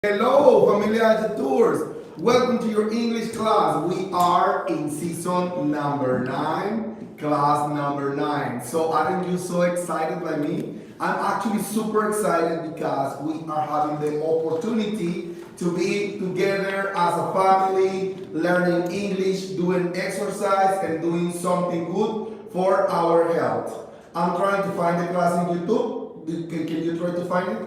Hello, Familia H tours. Welcome to your English class. We are in season number 9, class number 9. So aren't you so excited by me? I'm actually super excited because we are having the opportunity to be together as a family, learning English, doing exercise, and doing something good for our health. I'm trying to find the class in YouTube. Can you try to find it?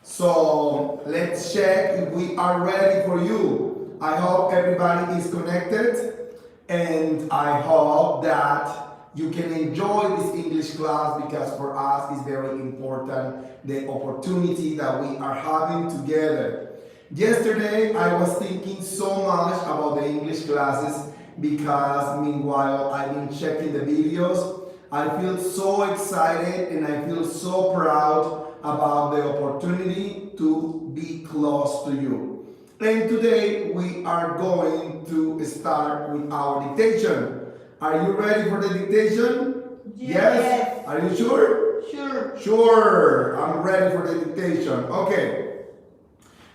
So let's check if we are ready for you. I hope everybody is connected and I hope that you can enjoy this English class because for us it's very important the opportunity that we are having together. Yesterday I was thinking so much about the English classes because meanwhile I've been checking the videos. I feel so excited and I feel so proud about the opportunity to be close to you. And today we are going to start with our dictation. Are you ready for the dictation? Yes. Are you sure? Sure. Sure. I'm ready for the dictation. Okay.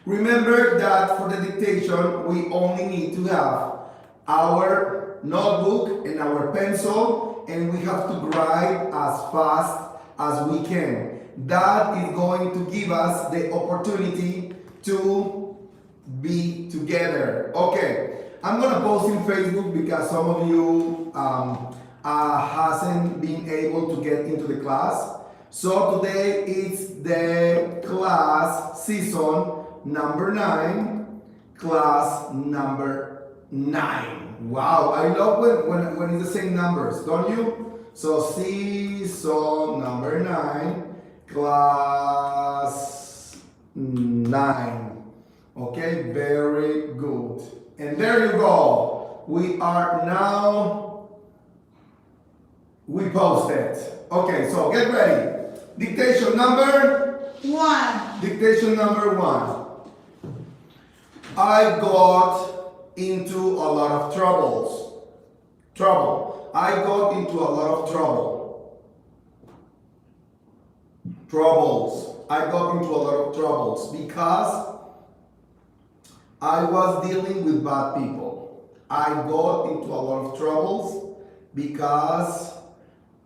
Remember that for the dictation we only need to have our notebook and our pencil, and we have to write as fast as we can. That is going to give us the opportunity to be together. Okay, I'm gonna post in Facebook because some of you hasn't been able to get into the class. So today it's the class season number 9, class number 9. Wow, I love when it's the same numbers, don't you? So season number 9. Class 9. Okay, very good. And there you go. We posted. Okay, so get ready. Dictation number 1. Dictation number 1. I got into a lot of trouble. I got into a lot of troubles. I got into a lot of troubles because I was dealing with bad people. I got into a lot of troubles because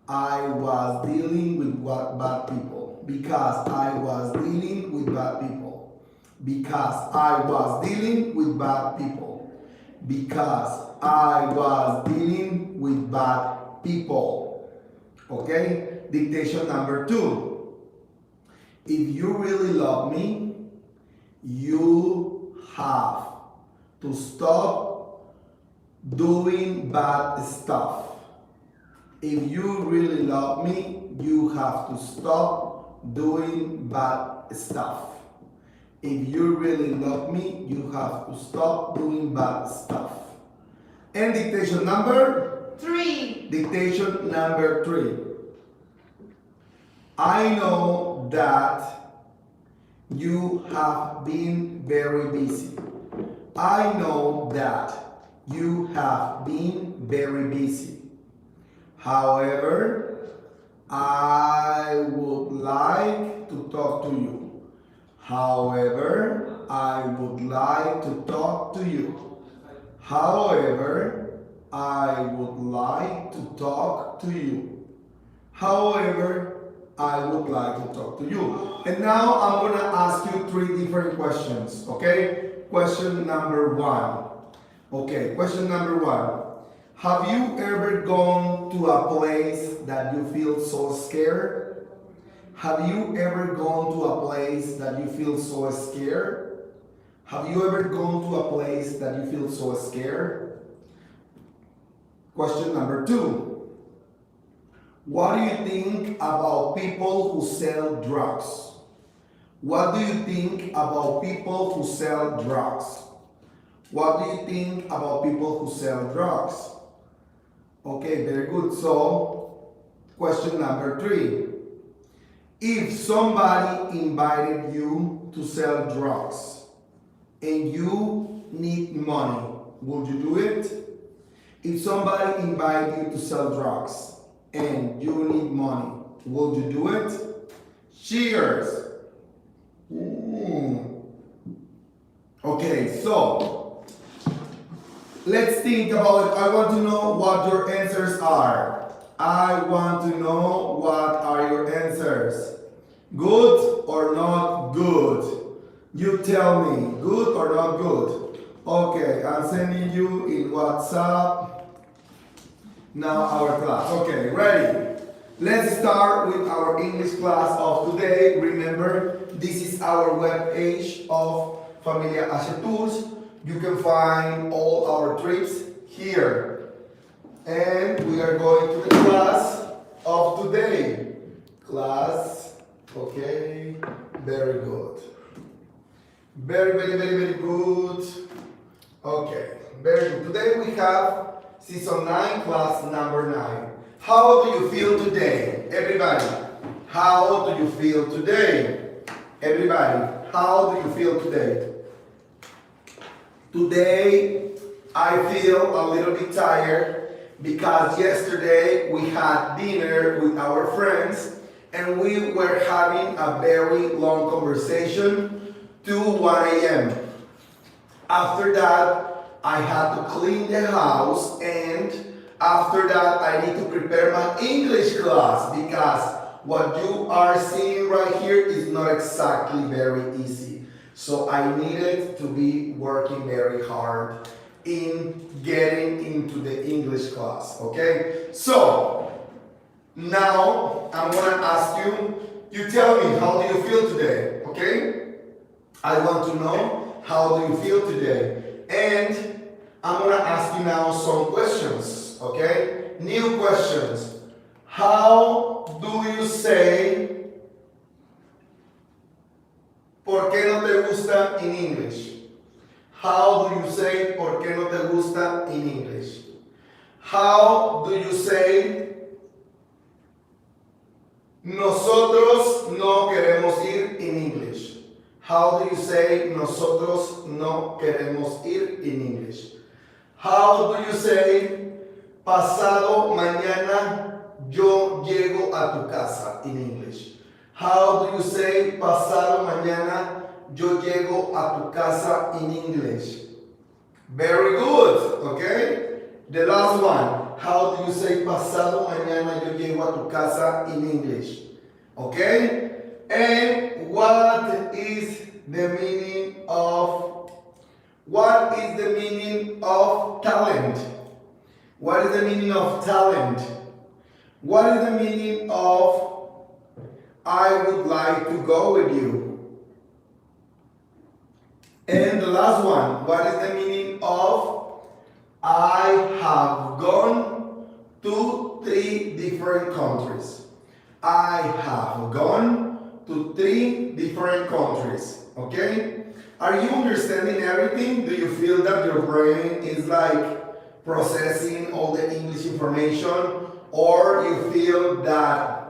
I was dealing with bad people. Because I was dealing with bad people. Because I was dealing with bad people. Because I was dealing with bad people. Okay? Dictation number 2. If you really love me, you have to stop doing bad stuff. If you really love me, you have to stop doing bad stuff. If you really love me, you have to stop doing bad stuff. And dictation number 3. Dictation number 3. I know that you have been very busy. I know that you have been very busy. However, I would like to talk to you. However, I would like to talk to you. However, I would like to talk to you. However, I would like to talk to you. And now I'm going to ask you 3 different questions, okay? Question number 1. Okay, question number 1. Have you ever gone to a place that you feel so scared? Have you ever gone to a place that you feel so scared? Have you ever gone to a place that you feel so scared? Question number 2. What do you think about people who sell drugs? What do you think about people who sell drugs? What do you think about people who sell drugs? Okay, very good. So, question number 3. If somebody invited you to sell drugs and you need money, would you do it? If somebody invited you to sell drugs and you need money, would you do it? Cheers. Okay, so let's think about it. I want to know what your answers are. I want to know what are your answers. Good or not good? You tell me, good or not good? Okay, I'm sending you in WhatsApp now our class. Okay, ready? Let's start with our English class of today. Remember, this is our web page of Familia H tools. You can find all our trips here. And we are going to the class of today. Class, okay, very good. Very good. Okay, very good. Today we have season 9, class number 9. How do you feel today? Everybody, how do you feel today? Everybody, how do you feel today? Today, I feel a little bit tired because yesterday we had dinner with our friends and we were having a very long conversation to 1 a.m. After that, I had to clean the house, and after that, I need to prepare my English class because what you are seeing right here is not exactly very easy. So I needed to be working very hard in getting into the English class, okay? So, now I'm gonna ask you, you tell me, how do you feel today, okay? I want to know, how do you feel today? And I'm gonna ask you now some questions, okay? New questions. How do you say ¿por qué no te gusta in English? How do you say ¿por qué no te gusta in English? How do you say nosotros no queremos ir in English? How do you say nosotros no queremos ir in English? How do you say pasado mañana yo llego a tu casa in English? How do you say pasado mañana yo llego a tu casa in English? Very good, okay? The last one. How do you say pasado mañana yo llego a tu casa in English? Okay? And what is the meaning of talent? What is the meaning of talent? What is the meaning of I would like to go with you? And the last one, what is the meaning of I have gone to 3 different countries? I have gone to 3 different countries, okay? Are you understanding everything? Do you feel that your brain is like processing all the English information? Or you feel that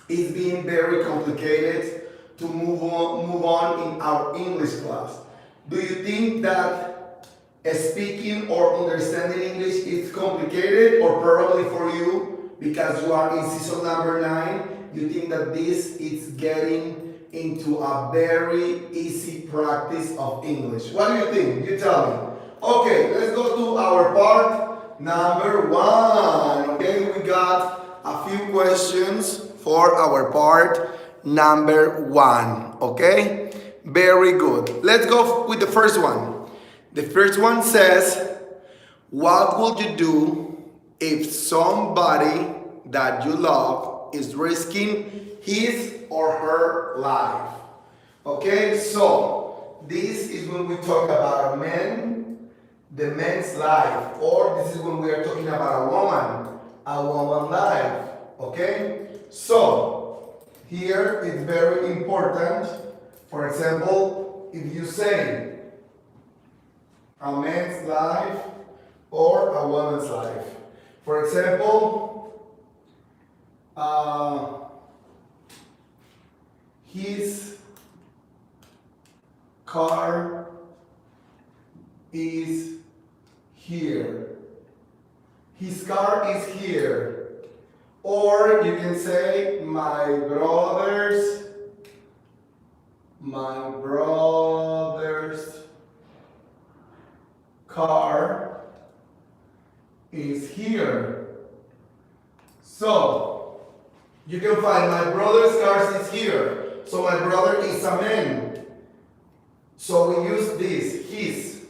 it's being very complicated to move on in our English class? Do you think that speaking or understanding English is complicated, or probably for you, because you are in season number 9, you think that this is getting into a very easy practice of English? What do you think? You tell me. Okay, let's go to our part number 1. Okay, we got a few questions for our part number 1. Okay, very good. Let's go with the first one. The first one says, what would you do if somebody that you love is risking his or her life? Okay, so this is when we talk about a man, the man's life, or this is when we are talking about a woman's life. Okay, so here it's very important. For example, if you say a man's life or a woman's life. For example, his car is here. His car is here. Or you can say my brother's car is here. So, you can find my brother's car is here. So my brother is a man. So we use this, his.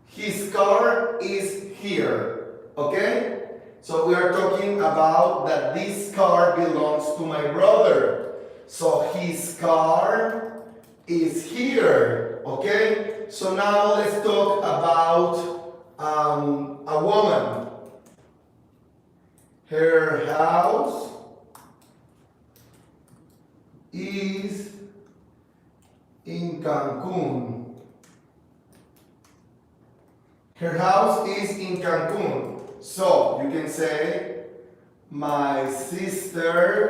His car is here. Okay? So we are talking about that this car belongs to my brother. So his car is here. Okay? So now let's talk about a woman. Her house is in Cancun. Her house is in Cancun. So you can say, my sister's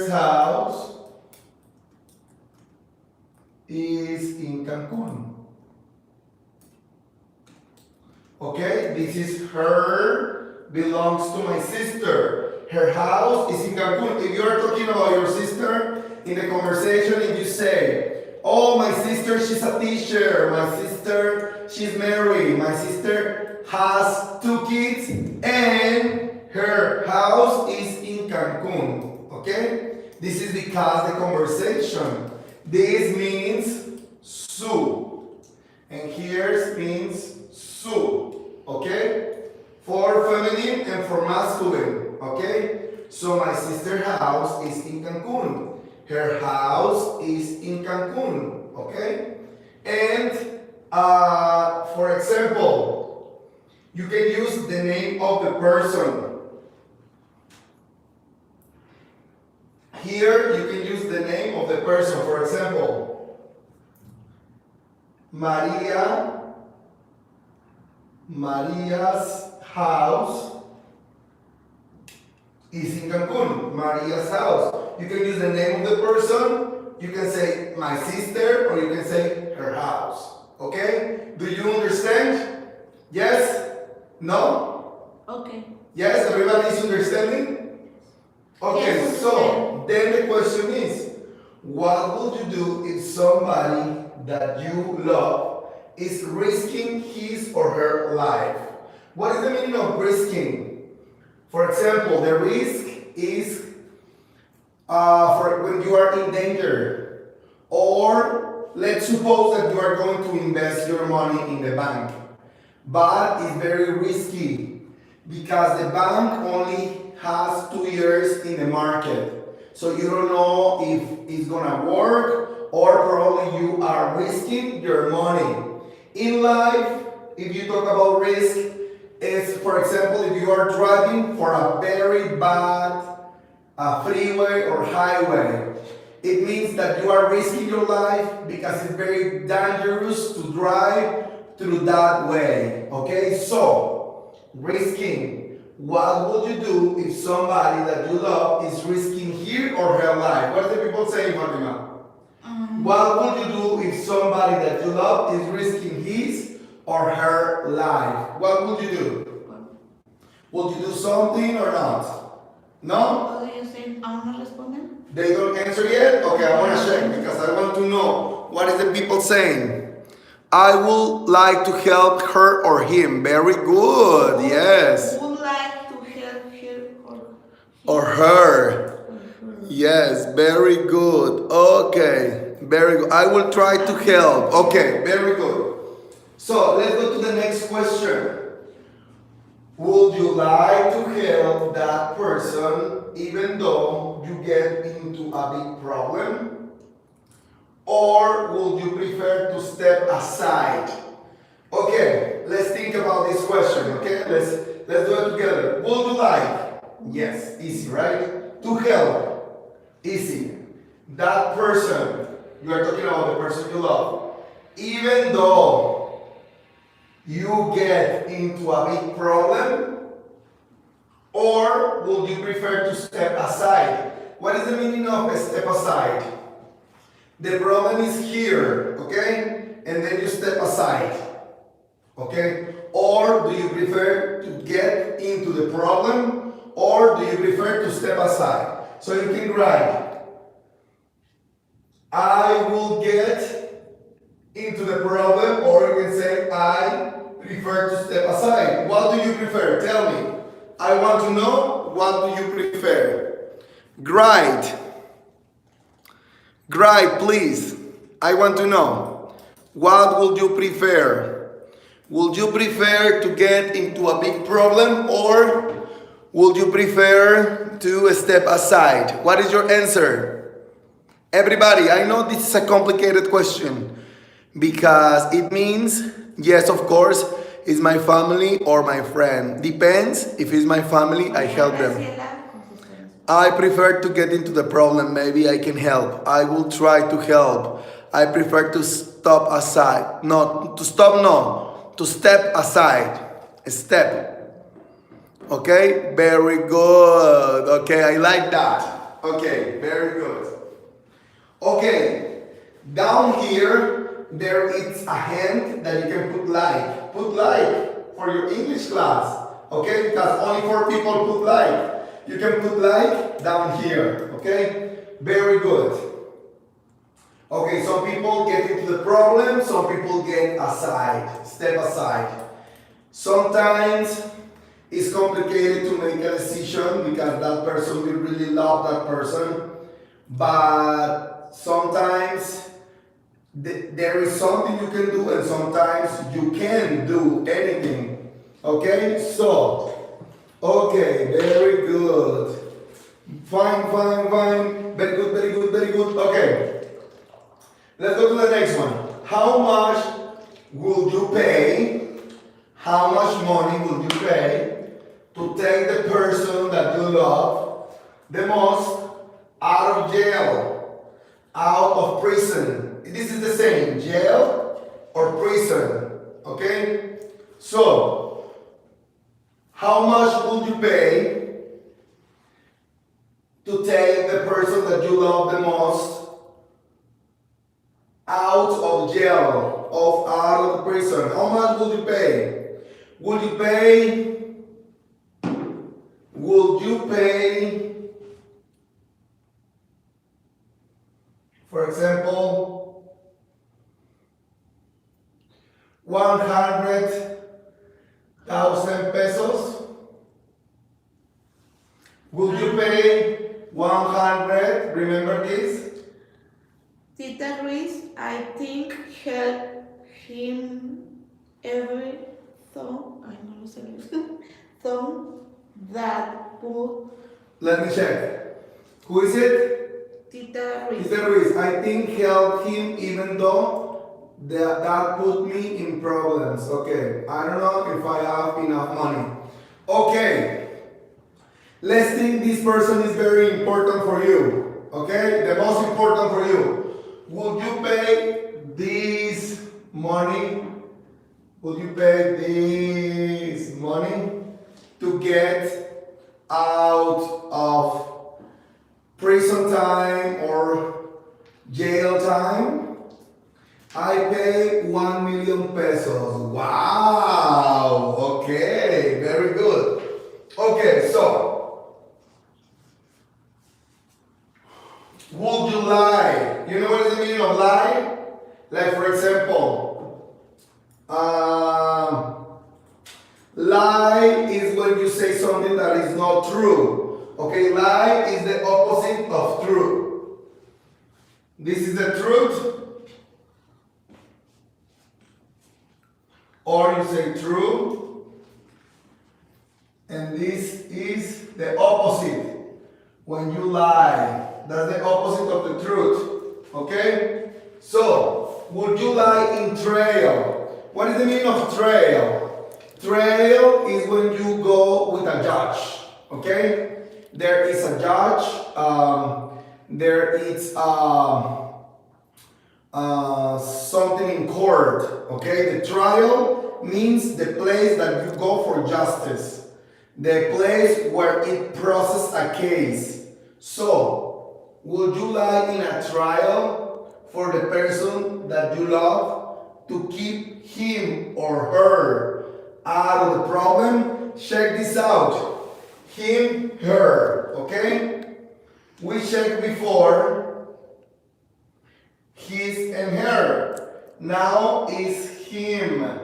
house is in Cancun. Okay, this is her, belongs to my sister. Her house is in Cancun. If you are talking about your sister in the conversation and you say, oh, my sister, she's a teacher. My sister, she's married. My sister has 2 kids and her house is in Cancun. Okay? This is because the conversation. This means su. And here means su. Okay? For feminine and for masculine. Okay? So my sister's house is in Cancun. Her house is in Cancun. Okay? And for example, you can use the name of the person. Here you can use the name of the person. For example, Maria's house is in Cancun. Maria's house. You can use the name of the person. You can say my sister or you can say her house. Okay? Do you understand? Yes? No? Okay. Yes? Everybody is understanding? Okay, Yes, so then the question is, what would you do if somebody that you love is risking his or her life? What is the meaning of risking? For example, the risk is for when you are in danger. Or let's suppose that you are going to invest your money in the bank. But it's very risky because the bank only has 2 years in the market. So you don't know if it's gonna work or probably you are risking your money. In life, if you talk about risk, it's, for example, if you are driving for a very bad freeway or highway, it means that you are risking your life because it's very dangerous to drive through that way. Okay, so risking. What would you do if somebody that you love is risking his or her life? What are the people saying, Fatima? What would you do if somebody that you love is risking his or her life? What would you do? Would you do something or not? No? ¿Aún no responden? They don't answer yet? Okay, I want to check because I want to know what is the people saying. I would like to help her or him. Very good. Yes. Would like to help her Or her. Yes, very good. Okay, very good. I will try to help. Okay, very good. So let's go to the next question. Would you like to help that person even though you get into a big problem? Or would you prefer to step aside? Okay, let's think about this question, okay? Let's do it together. Would you like? Yes, easy, right? To help. Easy. That person, you are talking about the person you love. Even though you get into a big problem, or would you prefer to step aside? What is the meaning of a step aside? The problem is here, okay? And then you step aside, okay? Or do you prefer to get into the problem, or do you prefer to step aside? So you can write, I will get into the problem, or you can say, I prefer to step aside. What do you prefer? Tell me. I want to know, what do you prefer? Great. Great, please. I want to know. What would you prefer? Would you prefer to get into a big problem, or would you prefer to step aside? What is your answer? Everybody, I know this is a complicated question because it means, yes, of course, is my family or my friend. Depends. If it's my family, I help them. I prefer to get into the problem. Maybe I can help. I will try to help. I prefer to stop aside. No, to stop, no. To step aside. Step. Okay? Very good. Okay, I like that. Okay, very good. Okay, down here, there is a hand that you can put like. Put like for your English class. Okay, because only 4 people put like. You can put like down here. Okay, very good. Okay, some people get into the problem, some people get aside, step aside. Sometimes it's complicated to make a decision because that person will really love that person, but sometimes there is something you can do and sometimes you can't do anything. Okay, so, okay, very good. Fine, fine, fine. Very good, very good, very good. Okay, let's go to the next one. How much would you pay? How much money would you pay to take the person that you love the most out of jail, out of prison? This is the same, jail or prison, okay? So, how much would you pay to take the person that you love the most out of jail, out of prison? How much would you pay? Would you pay, for example, 100,000 pesos? Would you pay 100? Remember this? Tita Ruiz, I think help him every thought, I no lo sé, thought that put. Let me check. Who is it? Tita Ruiz. Tita Ruiz. I think help him even though that put me in problems. Okay. I don't know if I have enough money. Okay. Let's think this person is very important for you. Okay? The most important for you. Would you pay this money? Would you pay this money to get out of prison time or jail time? I pay 1 million pesos. Wow! Okay, very good. Okay, so would you lie? You know what is the meaning of lie? Like, for example, lie is when you say something that is not true. Okay, lie is the opposite of true. This is the truth. Or you say true. And this is the opposite. When you lie, that's the opposite of the truth. Okay? So, would you lie in trail? What is the meaning of trail? Trail is when you go with a judge. Okay? There is a judge. There is something in court. Okay? The trial means the place that you go for justice. The place where it processes a case. So, would you lie in a trial for the person that you love to keep him or her out of the problem? Check this out. Him, her, okay? We checked before his and her. Now is him.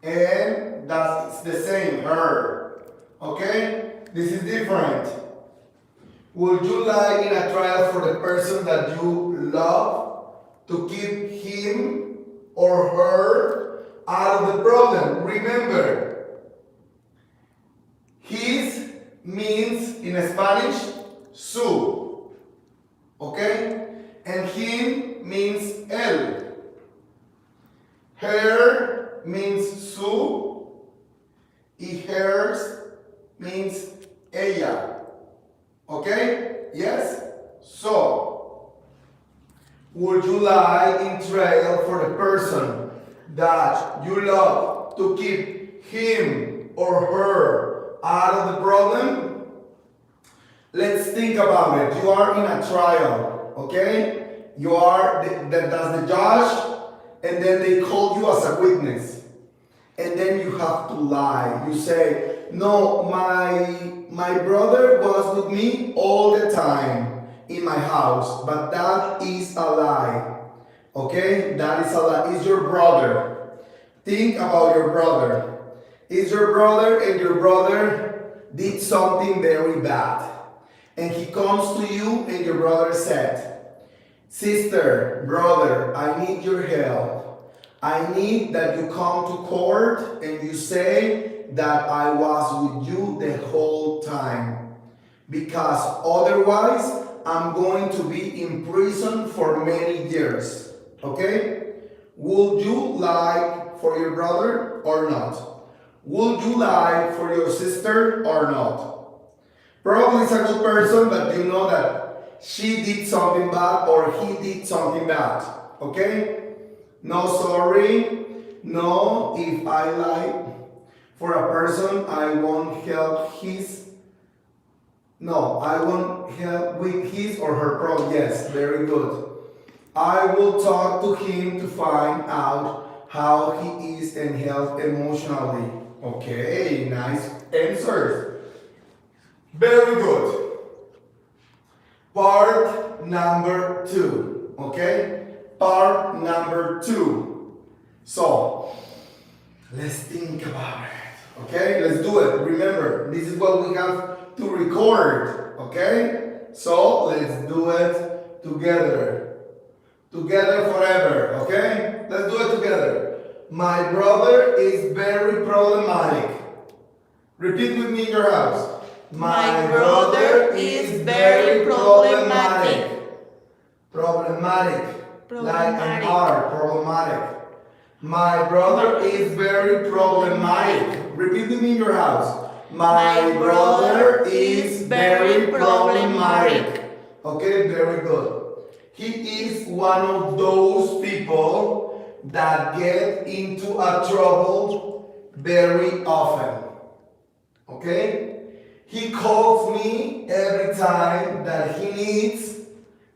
And that's the same, her. Okay? This is different. Would you like in a trial for the person that you love to keep him or her out of the problem? Remember, his means in Spanish, su. Okay? And him means él. Her means su. Y hers means ella. Okay? Yes? So, would you like in trial for the person that you love to keep him or her out of the problem? Let's think about it. You are in a trial, okay? You are, that's the judge, and then they call you as a witness. And then you have to lie. You say, no, my brother was with me all the time in my house, but that is a lie. Okay? That is a lie. It's your brother. Think about your brother. It's your brother, and your brother did something very bad. And he comes to you, and your brother said, sister, brother, I need your help. I need that you come to court and you say that I was with you the whole time. Because otherwise, I'm going to be in prison for many years. Okay? Would you lie for your brother or not? Would you lie for your sister or not? Probably it's a good person, but you know that she did something bad or he did something bad. Okay? No, sorry. No, if I lie for a person, I won't help his. No, I won't help with his or her problem. Yes, very good. I will talk to him to find out how he is and help emotionally. Okay, nice answers. Very good. Part number 2. Okay? Part number 2. So, let's think about it. Okay? Let's do it. Remember, this is what we have to record. Okay? So, let's do it together. Together forever. Okay? Let's do it together. My brother is very problematic. Repeat with me in your house. My brother is very problematic. Problematic. Like an R, problematic. My brother is very problematic. Repeat with me in your house. My brother is very problematic. Okay, very good. He is one of those people that get into a trouble very often. Okay? He calls me every time that he needs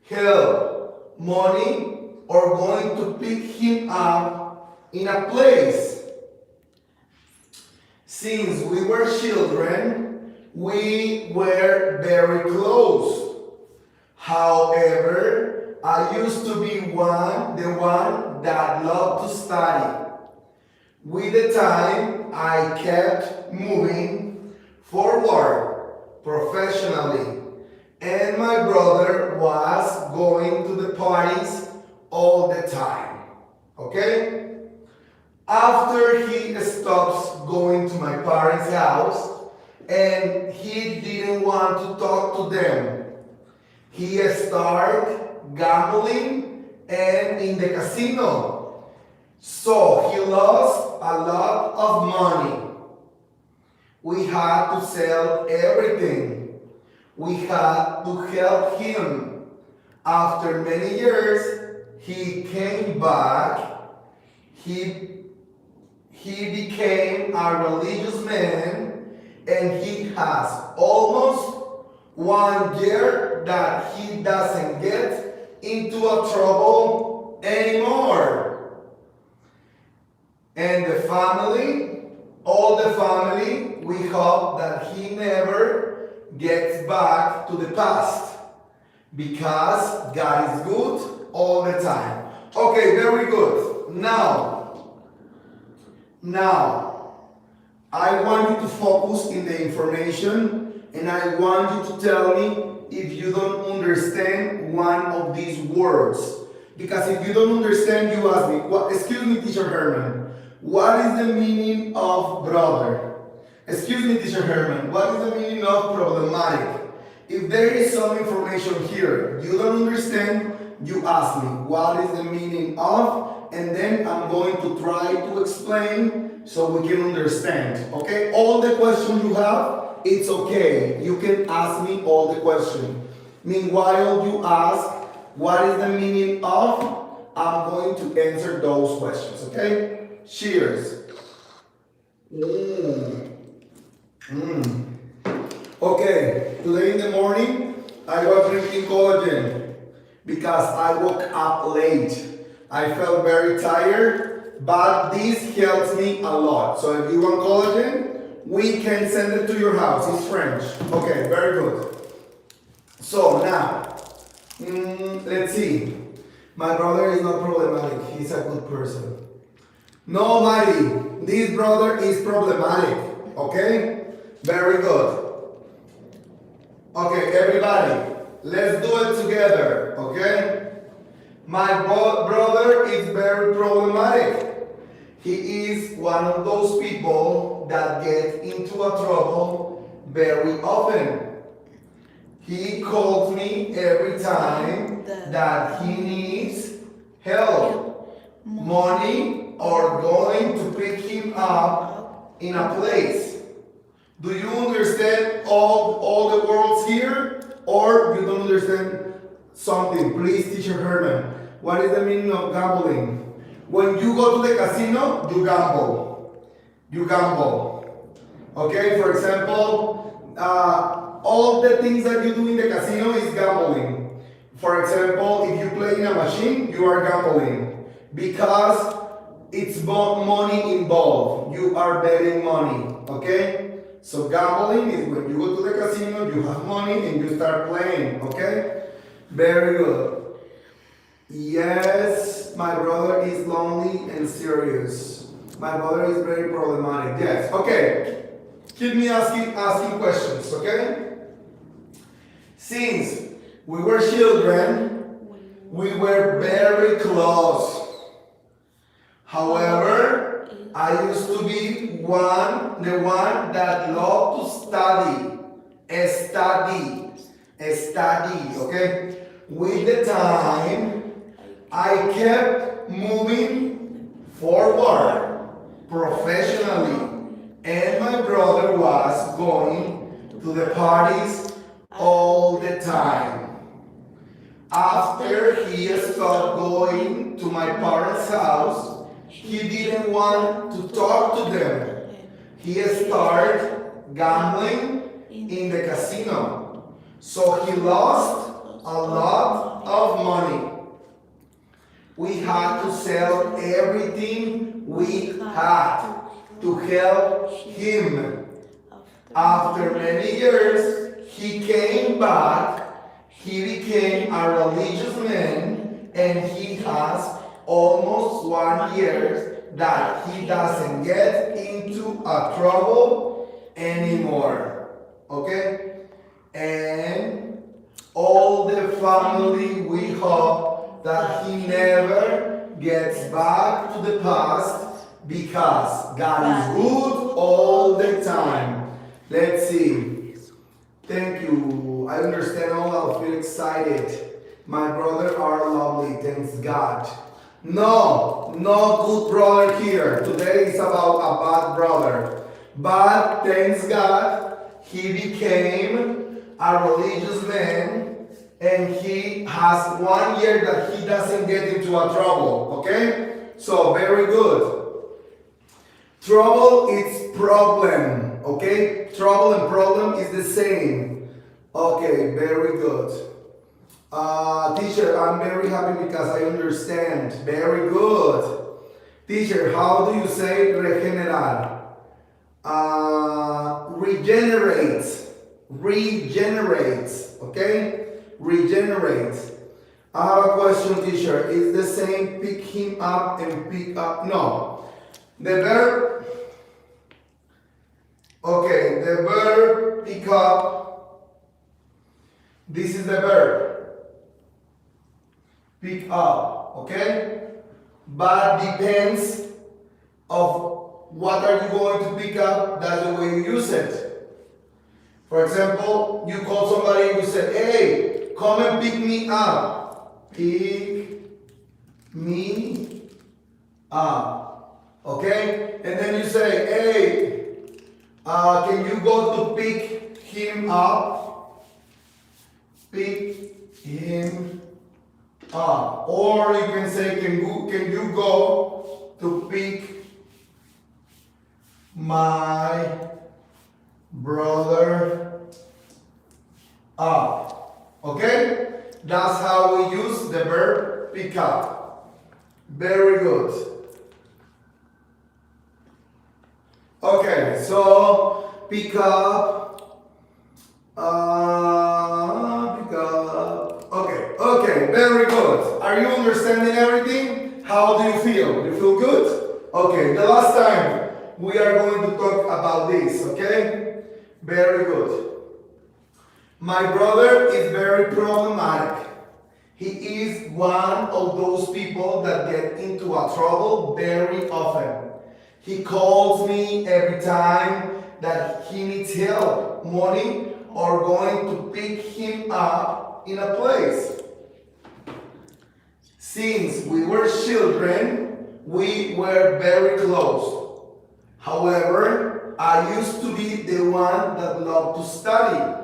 help, money, or going to pick him up in a place. Since we were children, we were very close. However, I used to be the one that loved to study. With the time, I kept moving forward professionally, and my brother was going to the parties all the time. Okay? After he stops going to my parents' house and he didn't want to talk to them, he started gambling and in the casino. So he lost a lot of money. We had to sell everything. We had to help him. After many years, he came back. He became a religious man, and he has almost 1 year that he doesn't get into a trouble anymore. And the family, all the family, we hope that he never gets back to the past, because God is good all the time. Okay, very good. Now, I want you to focus in the information and I want you to tell me if you don't understand one of these words. Because if you don't understand, you ask me, excuse me, Teacher Herman, what is the meaning of brother? Excuse me, Teacher Herman, what is the meaning of problematic? If there is some information here you don't understand, you ask me, what is the meaning of? And then I'm going to try to explain so we can understand, okay? All the questions you have, it's okay. You can ask me all the questions. Meanwhile, you ask, what is the meaning of? I'm going to answer those questions, okay? Cheers. Okay, today in the morning, I was drinking collagen because I woke up late. I felt very tired, but this helps me a lot. So if you want collagen, we can send it to your house. It's French. Okay, very good. So now, let's see. My brother is not problematic. He's a good person. Nobody. This brother is problematic. Okay? Very good. Okay, everybody. Let's do it together. Okay? My brother is very problematic. He is one of those people that get into a trouble very often. He calls me every time that he needs help, money, or going to pick him up in a place. Do you understand all the words here? Or you don't understand something? Please, Teacher Herman, what is the meaning of gambling? When you go to the casino, you gamble. You gamble. Okay, for example, all the things that you do in the casino is gambling. For example, if you play in a machine, you are gambling. Because it's money involved. You are betting money. Okay? So gambling is when you go to the casino, you have money and you start playing. Okay? Very good. Yes, my brother is lonely and serious. My brother is very problematic. Yes. Okay. Keep me asking questions. Okay? Since we were children, we were very close. However, I used to be the one that loved to study. Study, okay? With the time, I kept moving forward professionally, and my brother was going to the parties all the time. After he stopped going to my parents' house, he didn't want to talk to them. He started gambling in the casino. So he lost a lot of money. We had to sell everything we had to help him. After many years, he came back. He became a religious man, and he has almost 1 year that he doesn't get into a trouble anymore. Okay? And all the family, we hope that he never gets back to the past, because God is good all the time. Let's see. Thank you. I understand all. I feel excited. My brothers are lovely. Thanks God. No good brother here. Today is about a bad brother. But thanks God, he became a religious man, and he has 1 year that he doesn't get into a trouble. Okay? So very good. Trouble is problem. Okay? Trouble and problem is the same. Okay, very good. Teacher, I'm very happy because I understand. Very good. Teacher, how do you say regenerar? Regenerates. Okay? Regenerates. I have a question, teacher. Is the same pick him up and pick up? No. The verb, okay, the verb pick up, this is the verb, pick up, okay? But depends of what are you going to pick up, that's the way you use it. For example, you call somebody and you say, hey, come and pick me up. Pick me up. Okay? And then you say, hey, can you go to pick him up? Pick him up. Or you can say, can you go to pick my brother up? Okay? That's how we use the verb pick up. Very good. Okay, so pick up. Pick up. Okay, very good. Are you understanding everything? How do you feel? You feel good? Okay, the last time we are going to talk about this, okay? Very good. My brother is very problematic. He is one of those people that get into a trouble very often. He calls me every time that he needs help, money, or going to pick him up in a place. Since we were children, we were very close. However, I used to be the one that loved to study.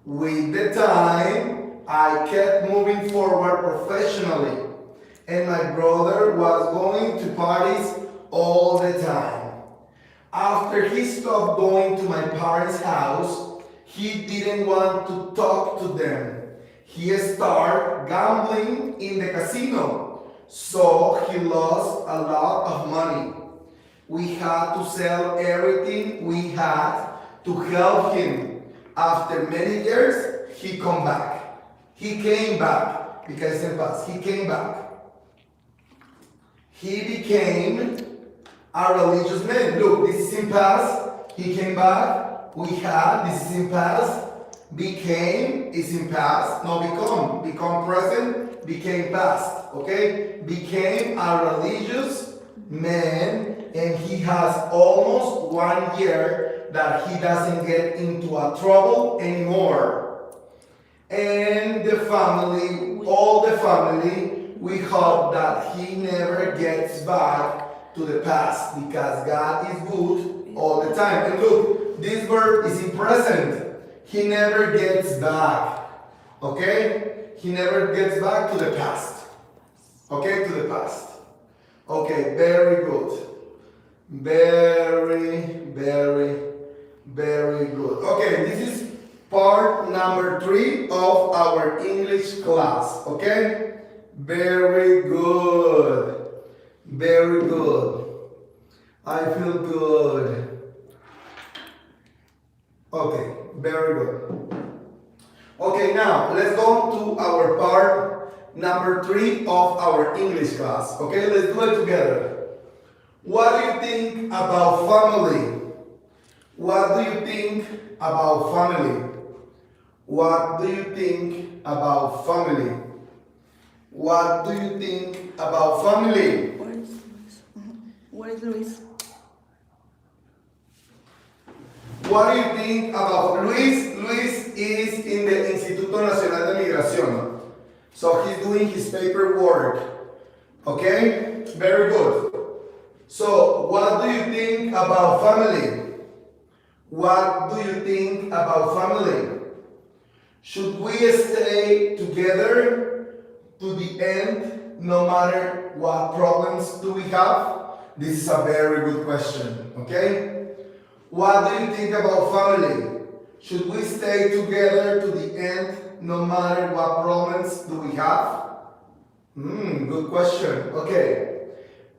With the time, I kept moving forward professionally, and my brother was going to parties all the time. After he stopped going to my parents' house, he didn't want to talk to them. He started gambling in the casino, so he lost a lot of money. We had to sell everything we had to help him. After many years, he came back. He came back because in past, he came back. He became a religious man. Look, this is in past. He came back. We had, this is in past. Became is in past. No, become. Become present. Became past. Okay? Became a religious man, and he has almost 1 year that he doesn't get into a trouble anymore. And the family, all the family, we hope that he never gets back to the past, because God is good all the time. And look, this verb is in present. He never gets back. Okay? He never gets back to the past. Okay? To the past. Okay, very good. Very good. Okay, this is part number 3 of our English class. Okay? Very good. Very good. I feel good. Okay, very good. Okay, now let's go to our part number 3 of our English class. Okay, let's do it together. What do you think about family? What do you think about family? What do you think about family? What do you think about family? Where is Luis? Where is Luis? What do you think about Luis? Luis is in the Instituto Nacional de Migración. So he's doing his paperwork. Okay? Very good. So, what do you think about family? What do you think about family? Should we stay together to the end no matter what problems do we have? This is a very good question, okay? What do you think about family? Should we stay together to the end no matter what problems do we have? Good question. Okay.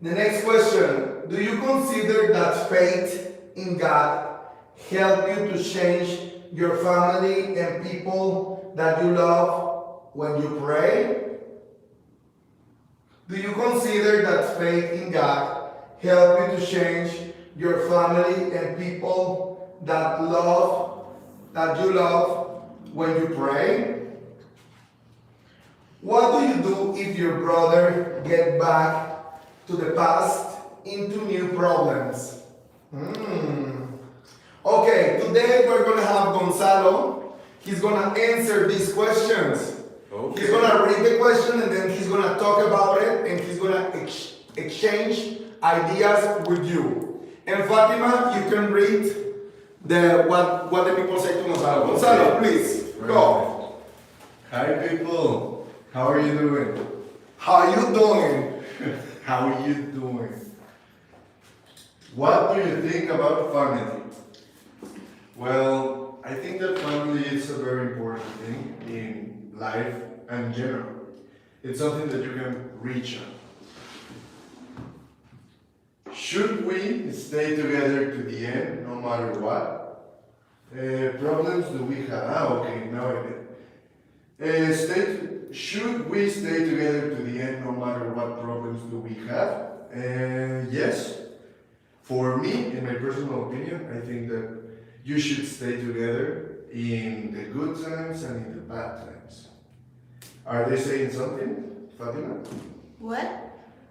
The next question. Do you consider that faith in God help you to change your family and people that you love when you pray? Do you consider that faith in God help you to change your family and people that you love when you pray? What do you do if your brother get back to the past into new problems? Okay, today we're gonna have Gonzalo. He's gonna answer these questions. Okay. He's gonna read the question and then he's gonna talk about it and he's gonna exchange ideas with you. And Fatima, you can read what the people say to Gonzalo. Gonzalo, please go. Hi people, how are you doing? How are you doing? How are you doing? What do you think about family? Well, I think that family is a very important thing in life and general. It's something that you can reach on. Should we stay together to the end, no matter what? Problems do we have? Okay, now I get it. Should we stay together to the end, no matter what problems do we have? Yes. For me, in my personal opinion, I think that you should stay together in the good times and in the bad times. Are they saying something, Fatima? What?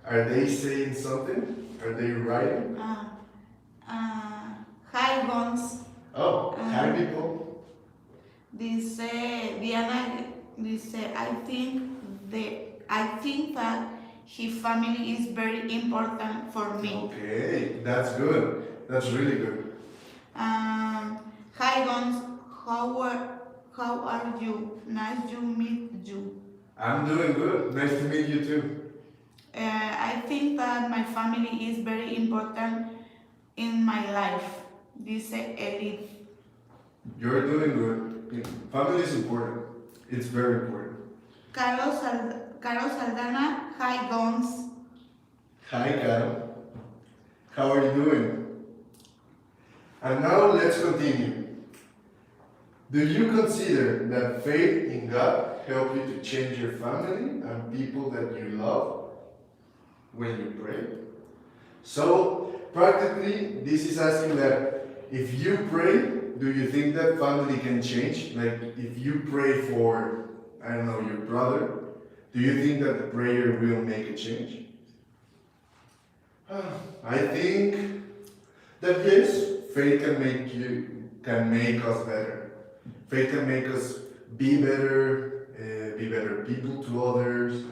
Are they saying something? Are they writing? Hi, Gons. Hi people. Diana dice, I think that his family is very important for me. Okay, that's good. That's really good. Hi, Gons. How are you? Nice to meet you. I'm doing good. Nice to meet you too. I think that my family is very important in my life. Dice Elite. You're doing good. Family is important. It's very important. Carlos Aldana, hi Gons. Hi, Carol. How are you doing? And now let's continue. Do you consider that faith in God help you to change your family and people that you love when you pray? So, practically, this is asking that if you pray, do you think that family can change? Like, if you pray for, I don't know, your brother, do you think that the prayer will make a change? I think that yes, faith can make us better. Faith can make us be better people to others.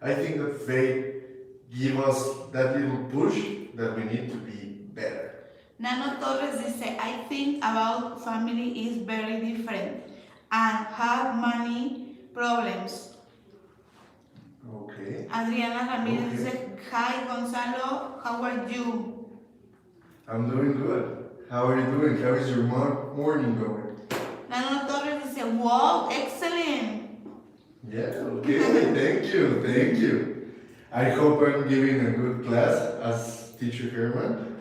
I think that faith gives us that little push that we need to be better. Nano Torres dice, I think about family is very different and have many problems. Okay. Adriana Ramirez dice, hi Gonzalo, how are you? I'm doing good. How are you doing? How is your morning going? Nano Torres dice, wow, excellent. Yeah, okay, thank you. I hope I'm giving a good class as Teacher Herman.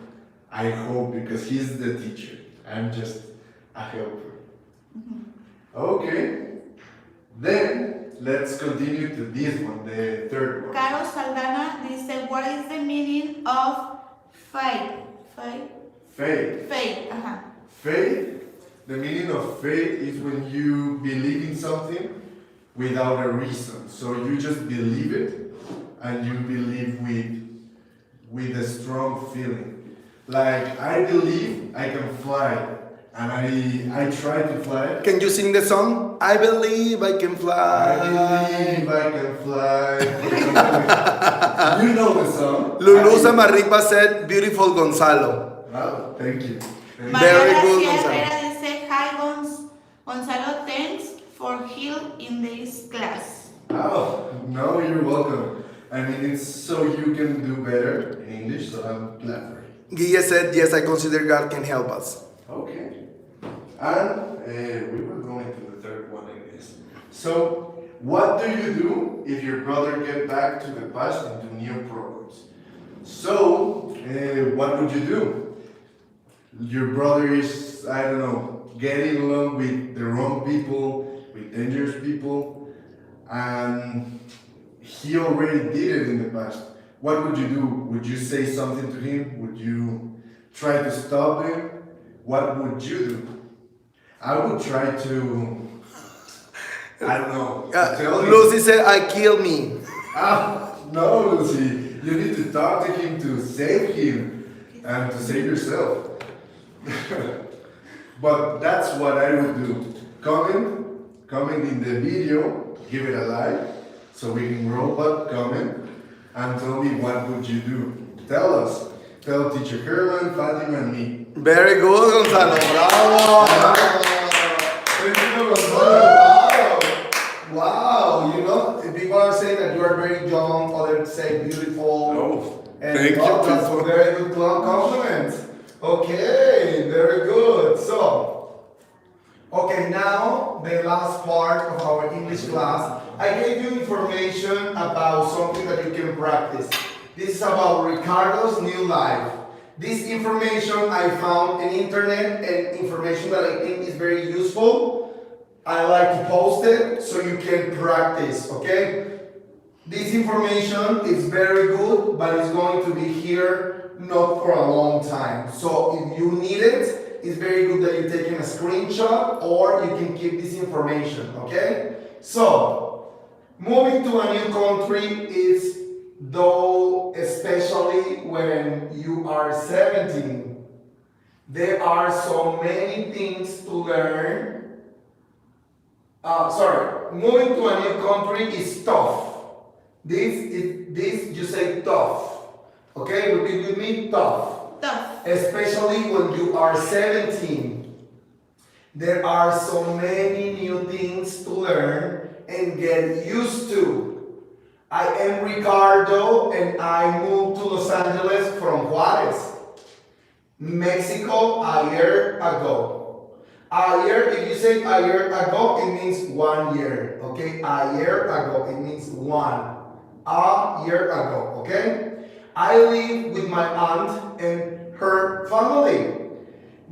I hope, because he's the teacher. I'm just a helper. Okay, then let's continue to this one, the third one. Carlos Saldana dice, what is the meaning of faith? Faith. Faith, the meaning of faith is when you believe in something without a reason. So you just believe it, and you believe with a strong feeling. Like, I believe I can fly, and I try to fly. Can you sing the song? I believe I can fly. I believe I can fly. You know the song? Lulu Samarripa said, beautiful Gonzalo. Wow, thank you. Very good, Gonzalo. Herrera dice, hi Gonzalo, thanks for help in this class. Oh, no, you're welcome. I mean, it's so you can do better in English, so I'm glad for you. Guille said, yes, I consider God can help us. Okay. And we were going to the third one, I guess. So, what do you do if your brother get back to the past into new problems? So, what would you do? Your brother is, I don't know, getting along with the wrong people, with dangerous people, and he already did it in the past. What would you do? Would you say something to him? Would you try to stop him? What would you do? I would try to, I don't know. Tell him. Lucy said, I killed me. No, Lucy. You need to talk to him to save him and to save yourself. But that's what I would do. Comment in the video, give it a like, so we can grow, but comment and tell me what would you do. Tell us. Tell Teacher Herman, Fatima, and me. Very good, Gonzalo. Bravo. Thank you, Gonzalo. Wow, you know, people are saying that you are very young, others say beautiful. Oh, And thank you. that's a very good compliment. Okay, very good. So, okay, now the last part of our English class. I gave you information about something that you can practice. This is about Ricardo's new life. This information I found in internet and information that I think is very useful. I like to post it so you can practice, okay? This information is very good, but it's going to be here not for a long time. So if you need it, it's very good that you're taking a screenshot or you can keep this information, okay? So, moving to a new country is, though, especially when you are 17, there are so many things to learn. Moving to a new country is tough. This you say tough. Okay, repeat with me, tough. Tough. Especially when you are 17. There are so many new things to learn and get used to. I am Ricardo and I moved to Los Angeles from Juarez, Mexico a year ago. A year, if you say a year ago, it means 1 year. Okay, a year ago, it means one. A year ago, okay? I live with my aunt and her family.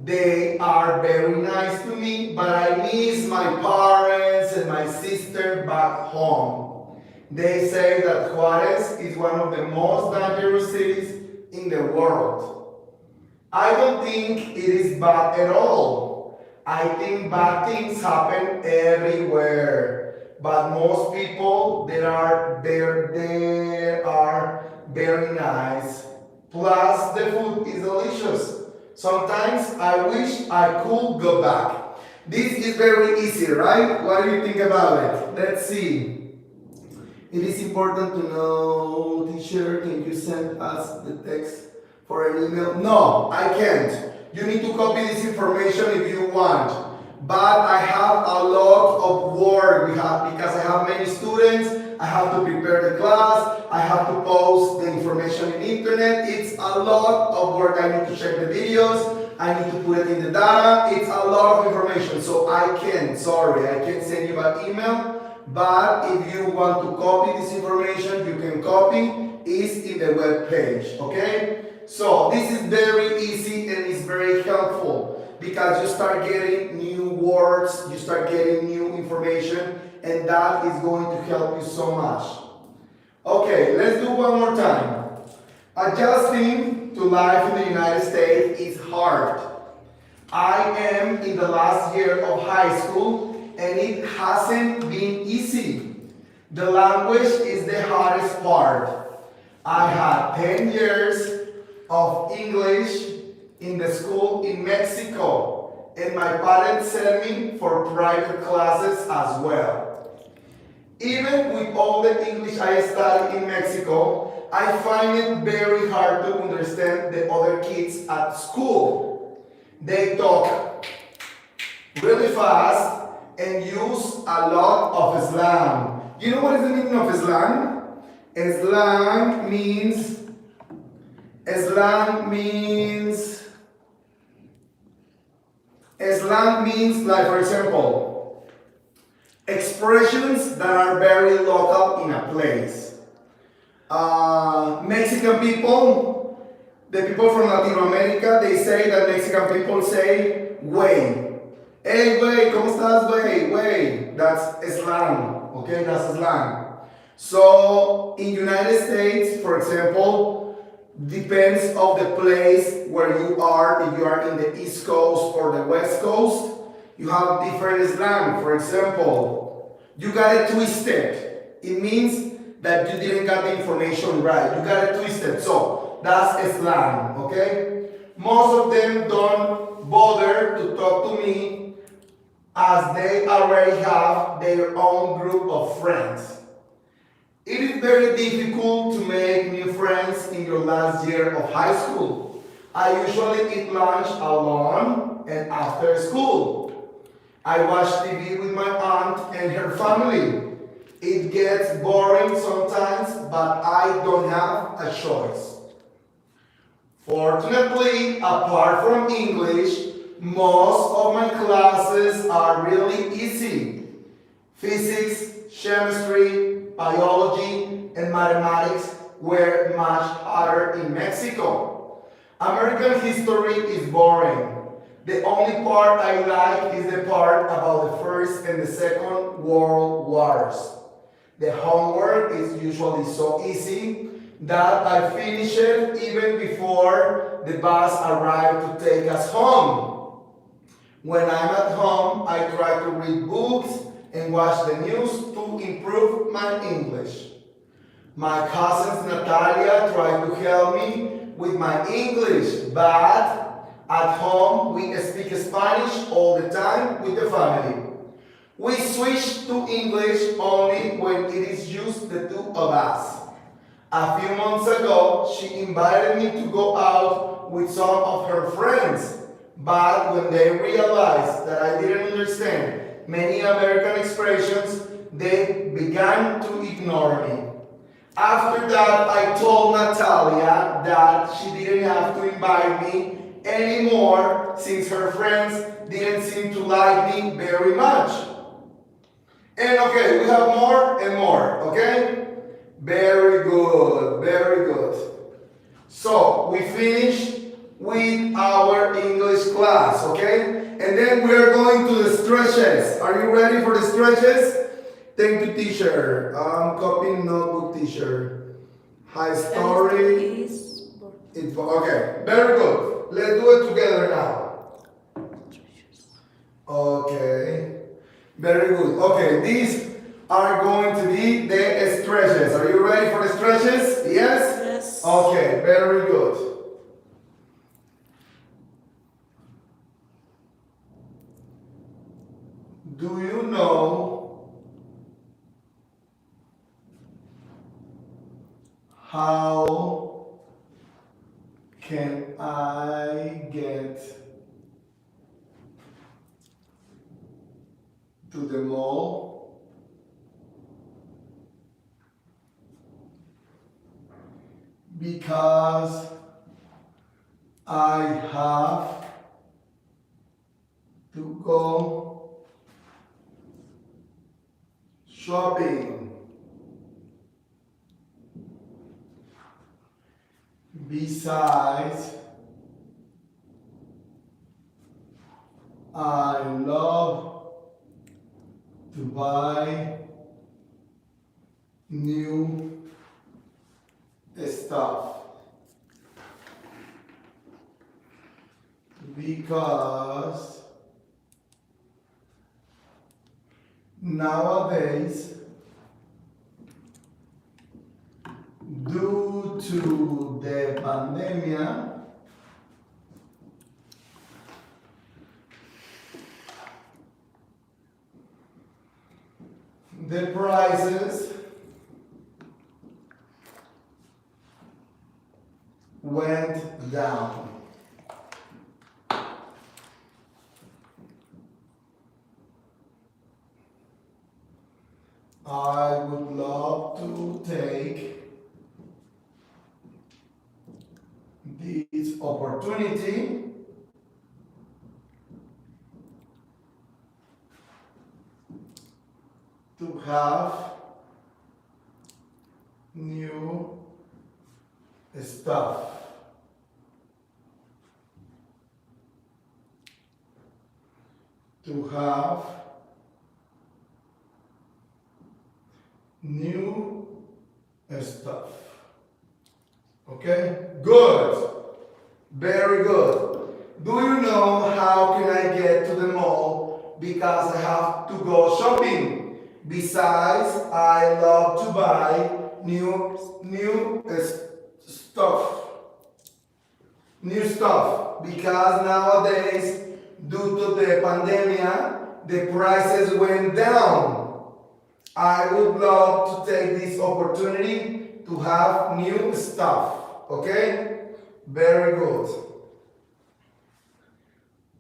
They are very nice to me, but I miss my parents and my sister back home. They say that Juarez is one of the most dangerous cities in the world. I don't think it is bad at all. I think bad things happen everywhere, but most people there are very nice. Plus, the food is delicious. Sometimes I wish I could go back. This is very easy, right? What do you think about it? Let's see. It is important to know, teacher, can you send us the text for an email? No, I can't. You need to copy this information if you want. But I have a lot of work because I have many students. I have to prepare the class. I have to post the information in internet. It's a lot of work. I need to check the videos. I need to put it in the data. It's a lot of information. So I can't send you by email. But if you want to copy this information, you can copy. It's in the web page. Okay? So this is very easy and it's very helpful because you start getting new words, you start getting new information, and that is going to help you so much. Okay, let's do one more time. Adjusting to life in the United States is hard. I am in the last year of high school and it hasn't been easy. The language is the hardest part. I had 10 years of English in the school in Mexico, and my parents sent me for private classes as well. Even with all the English I studied in Mexico, I find it very hard to understand the other kids at school. They talk really fast and use a lot of slang. You know what is the meaning of slang? Slang means, like, for example, expressions that are very local in a place. Mexican people, the people from Latin America, they say that Mexican people say, güey. Hey, güey, ¿cómo estás, güey? Güey. That's slang, okay? That's slang. So in United States, for example, depends of the place where you are. If you are in the East Coast or the West Coast, you have different slang. For example, you got it twisted. It means that you didn't get the information right. You got it twisted. So that's a slang, okay? Most of them don't bother to talk to me as they already have their own group of friends. It is very difficult to make new friends in your last year of high school. I usually eat lunch alone and after school. I watch TV with my aunt and her family. It gets boring sometimes, but I don't have a choice. Fortunately, apart from English, most of my classes are really easy. Physics, chemistry, biology, and mathematics were much harder in Mexico. American history is boring. The only part I like is the part about the First and the Second World Wars. The homework is usually so easy that I finish it even before the bus arrives to take us home. When I'm at home, I try to read books and watch the news to improve my English. My cousins Natalia try to help me with my English, but at home we speak Spanish all the time with the family. We switch to English only when it is just the two of us. A few months ago, she invited me to go out with some of her friends, but when they realized that I didn't understand many American expressions, they began to ignore me. After that, I told Natalia that she didn't have to invite me anymore since her friends didn't seem to like me very much. And okay, we have more and more, okay? Very good, very good. So, we finished with our English class, okay? And then we are going to the stretches. Are you ready for the stretches? Thank you, teacher. I'm copying notebook, teacher. High story. It's okay. Very good. Let's do it together now. Okay. Very good. Okay, these are going to be the stretches. Are you ready for the stretches? Yes? Yes. Okay, very good. Do you know how can I get to the mall? Because I have to go shopping. Besides, I love to buy new stuff because nowadays, due to the pandemic, the prices went down. I would love to take this opportunity to have new stuff. To have new stuff. Okay? Good. Very good. Do you know how can I get to the mall? Because I have to go shopping. Besides, I love to buy new stuff. New stuff. Because nowadays, due to the pandemic, the prices went down. I would love to take this opportunity to have new stuff. Okay? Very good.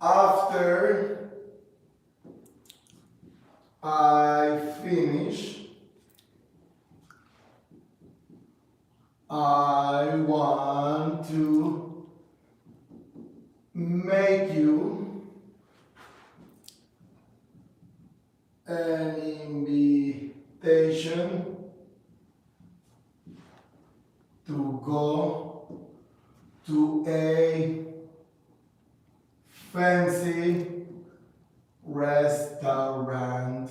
After I finish, I want to make you an invitation to go to a fancy restaurant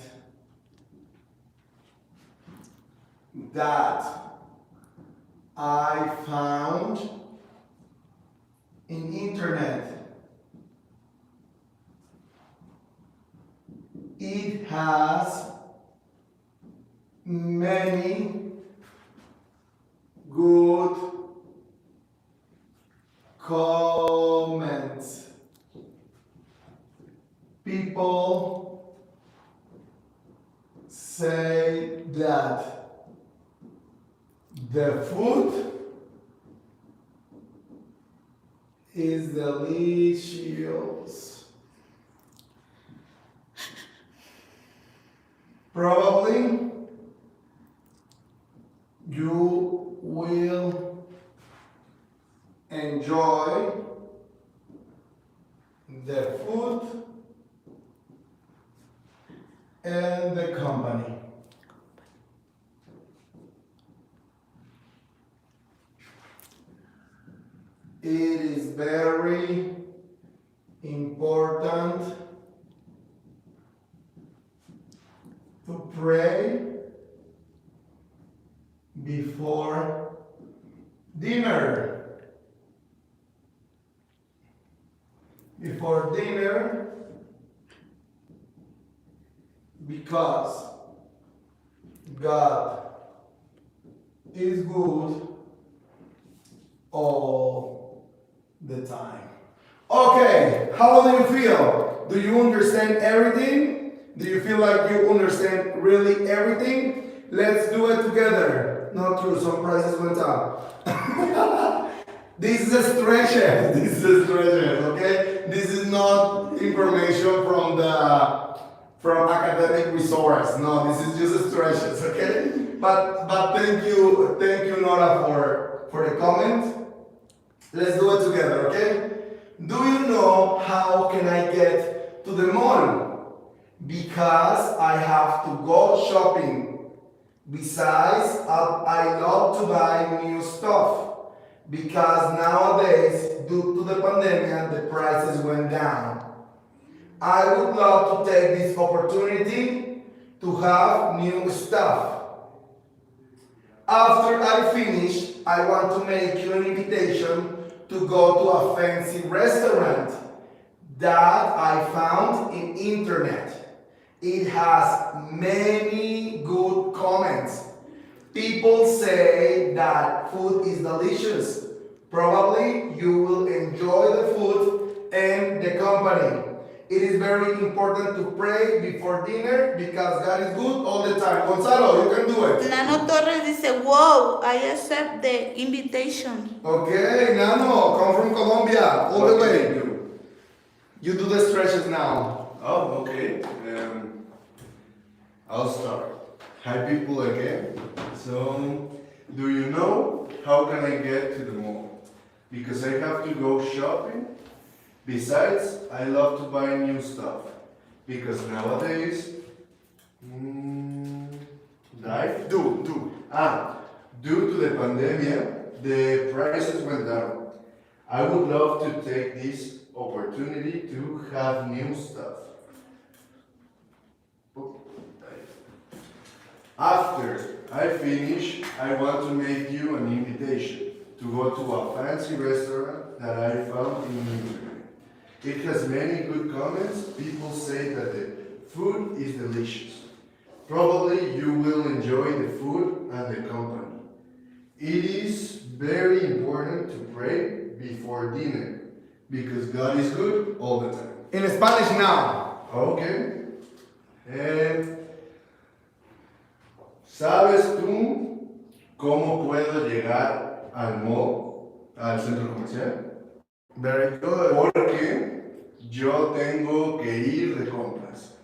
that I found in internet. It has many good comments. People say that the food is delicious. Probably you will enjoy the food and the company. It is very important to pray before dinner. Before dinner, because God is good all the time. Okay, how do you feel? Do you understand everything? Do you feel like you understand really everything? Let's do it together. Not true, some prices went up. This is a stretches. This is a stretches, okay? This is not information from academic resource. No, this is just a stretches, okay? But thank you Nora for the comment. Let's do it together, okay? Do you know how can I get to the mall? Because I have to go shopping. Besides, I love to buy new stuff. Because nowadays, due to the pandemic, the prices went down. I would love to take this opportunity to have new stuff. After I finish, I want to make you an invitation to go to a fancy restaurant that I found in internet. It has many good comments. People say that food is delicious. Probably you will enjoy the food and the company. It is very important to pray before dinner because God is good all the time. Gonzalo, you can do it. Nano Torres dice, wow, I accept the invitation. Okay, Nano, come from Colombia, all the What way. can I do? You do the stretches now. Oh, okay. I'll start. Hi people again. So, do you know how can I get to the mall? Because I have to go shopping. Besides, I love to buy new stuff. Because nowadays, due to the pandemic, the prices went down. I would love to take this opportunity to have new stuff. After I finish, I want to make you an invitation to go to a fancy restaurant that I found in England. It has many good comments. People say that the food is delicious. Probably you will enjoy the food and the company. It is very important to pray before dinner because God is good all the time. In Spanish now. Okay. ¿Sabes tú cómo puedo llegar al mall, al centro comercial? Very good. Porque yo tengo que ir de compras.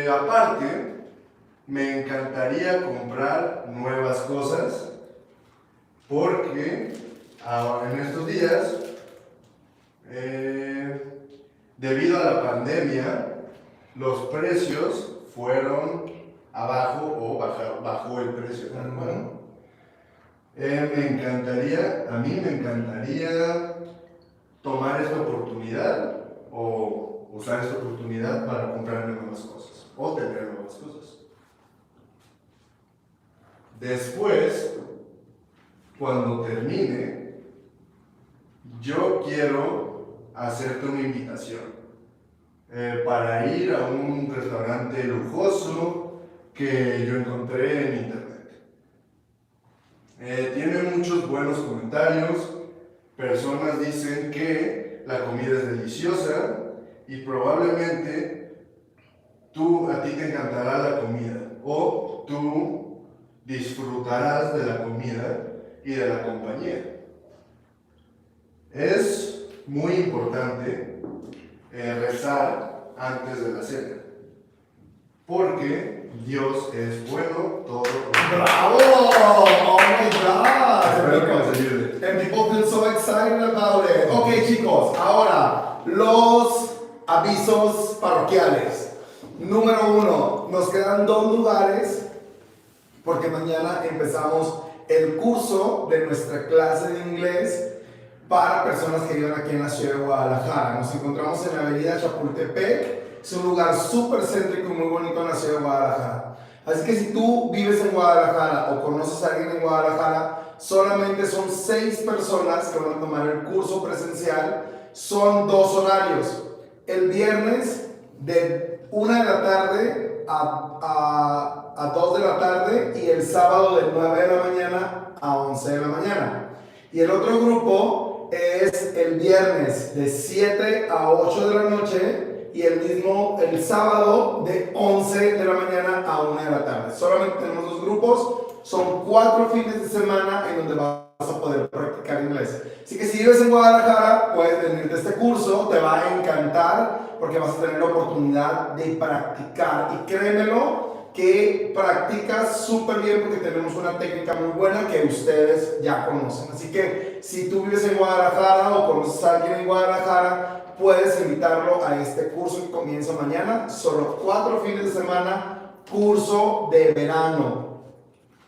Aparte, me encantaría comprar nuevas cosas porque ahora, en estos días, debido a la pandemia, los precios fueron abajo o bajó el precio. A mí me encantaría tomar esta oportunidad o usar esta oportunidad para comprarme nuevas cosas o tener nuevas cosas. Después, cuando termine, yo quiero hacerte una invitación para ir a un restaurante lujoso que yo encontré en internet. Tiene muchos buenos comentarios. Personas dicen que la comida es deliciosa y probablemente a ti te encantará la comida o tú disfrutarás de la comida y de la compañía. Es muy importante rezar antes de la cena porque Dios es bueno todo el tiempo. ¡Bravo! Oh my God! Espero que les ayude. And people feel so excited about it. Ok, chicos, ahora los avisos parroquiales. Número 1, nos quedan 2 lugares porque mañana empezamos el curso de nuestra clase de inglés para personas que viven aquí en la ciudad de Guadalajara. Nos encontramos en la avenida Chapultepec. Es un lugar súper céntrico y muy bonito en la ciudad de Guadalajara. Así que si tú vives en Guadalajara o conoces a alguien en Guadalajara, solamente son 6 personas que van a tomar el curso presencial. Son 2 horarios. El viernes de 1 de la tarde a 2 de la tarde y el sábado de 9 de la mañana a 11 de la mañana. Y el otro grupo es el viernes de 7 a 8 de la noche y el sábado de 11 de la mañana a 1 de la tarde. Solamente tenemos 2 grupos, son 4 fines de semana en donde vas a poder practicar inglés. Así que si vives en Guadalajara, puedes venirte a este curso, te va a encantar porque vas a tener la oportunidad de practicar. Y créemelo, que practicas súper bien porque tenemos una técnica muy buena que ustedes ya conocen. Así que si tú vives en Guadalajara o conoces a alguien en Guadalajara, puedes invitarlo a este curso que comienza mañana. Solo 4 fines de semana, curso de verano.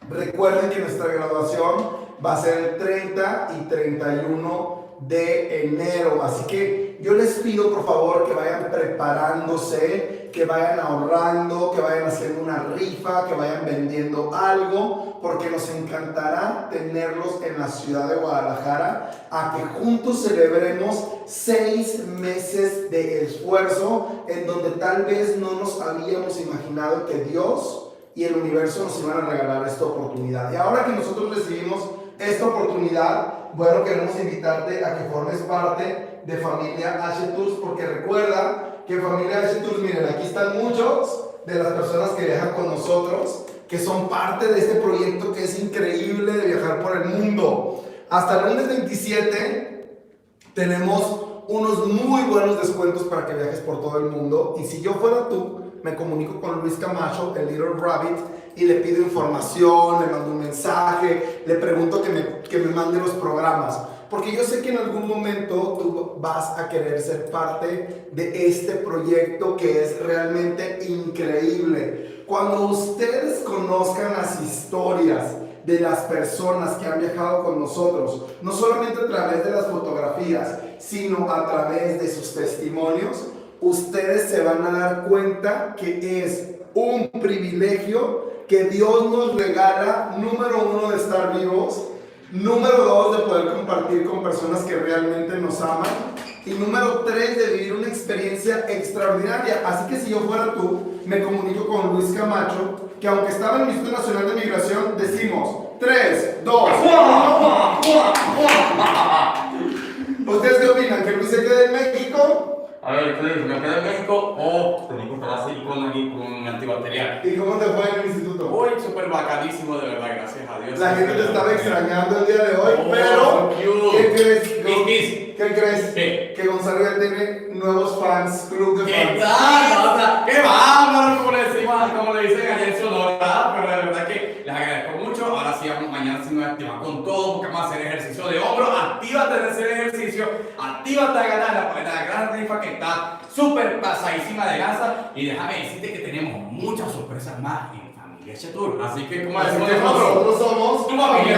Recuerden que nuestra graduación va a ser el 30 y 31 de enero. Así que yo les pido por favor que vayan preparándose, que vayan ahorrando, que vayan haciendo una rifa, que vayan vendiendo algo, porque nos encantará tenerlos en la ciudad de Guadalajara, a que juntos celebremos 6 meses de esfuerzo en donde tal vez no nos habíamos imaginado que Dios y el universo nos iban a regalar esta oportunidad. Y ahora que nosotros recibimos esta oportunidad, bueno, queremos invitarte a que formes parte de Familia H Tours, porque recuerda que Familia H Tours, miren, aquí están muchos de las personas que viajan con nosotros, que son parte de este proyecto que es increíble de viajar por el mundo. Hasta el lunes 27 tenemos unos muy buenos descuentos para que viajes por todo el mundo. Y si yo fuera tú, me comunico con Luis Camacho, el Little Rabbit, y le pido información, le mando un mensaje, le pregunto que me mande los programas. Porque yo sé que en algún momento tú vas a querer ser parte de este proyecto que es realmente increíble. Cuando ustedes conozcan las historias de las personas que han viajado con nosotros, no solamente a través de las fotografías, sino a través de sus testimonios, ustedes se van a dar cuenta que es un privilegio que Dios nos regala, número 1, de estar vivos, número 2, de poder compartir con personas que realmente nos aman, y número 3, de vivir una experiencia extraordinaria. Así que si yo fuera tú, me comunico con Luis Camacho, que aunque estaba en el Instituto Nacional de Migración, decimos 3, 2, 1. ¿Ustedes qué opinan? ¿Que Luis se quede en México? A ver, ¿ustedes me quedo en México o tengo que estar así con antibacterial? ¿Y cómo te fue en el instituto? Uy, súper bacadísimo, de verdad, gracias a Dios. La gente te estaba extrañando el día de hoy, Oh, pero cute. ¿qué crees? Kiss. ¿Qué crees? ¿Qué? Que Gonzalo ya tiene nuevos fans, club de ¿Qué fans. tal? O sea, qué bárbaro, como le dicen allá en Sonora, pero de verdad que les agradezco mucho. Ahora sí, mañana sí nos activamos con todo, porque vamos a hacer ejercicio de hombro. Actívate de hacer ejercicio, actívate a ganar la gran rifa que está súper pasadísima de grasa. Y déjame decirte que tenemos muchas sorpresas más en Familia H Tour. Así que, como Así decimos que nosotros, nosotros somos tu familia.